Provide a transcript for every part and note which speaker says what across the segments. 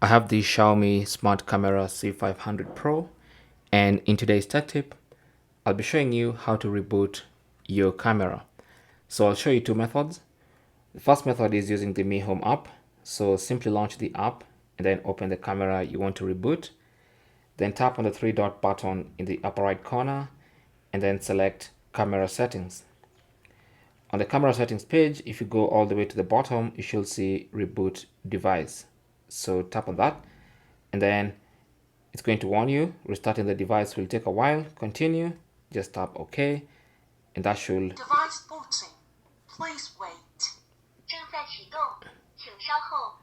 Speaker 1: I have the Xiaomi Smart Camera C500 Pro, and in today's tech tip, I'll be showing you how to reboot your camera. So I'll show you two methods. The first method is using the Mi Home app. So simply launch the app and then open the camera you want to reboot. Then tap on the three dot button in the upper right corner and then select camera settings. On the camera settings page, if you go all the way to the bottom, you should see reboot device. So tap on that and then it's going to warn you restarting the device will take a while. Continue, just tap OK, and that should
Speaker 2: Device booting. Please wait.
Speaker 3: 正在启动，请稍后。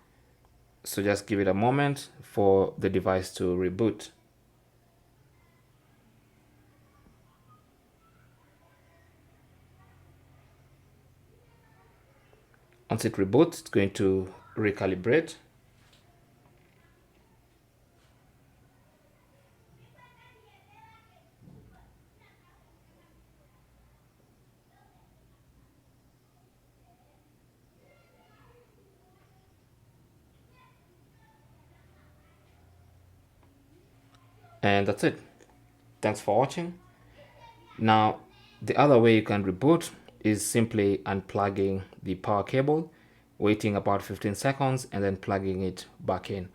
Speaker 1: So just give it a moment for the device to reboot. Once it reboots, it's going to recalibrate. And that's it. Thanks for watching. Now, the other way you can reboot is simply unplugging the power cable, waiting about 15 seconds and then plugging it back in.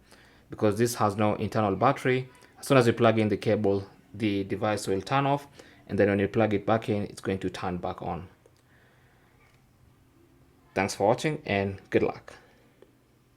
Speaker 1: Because this has no internal battery, as soon as you plug in the cable, the device will turn off, and then when you plug it back in, it's going to turn back on. Thanks for watching and good luck.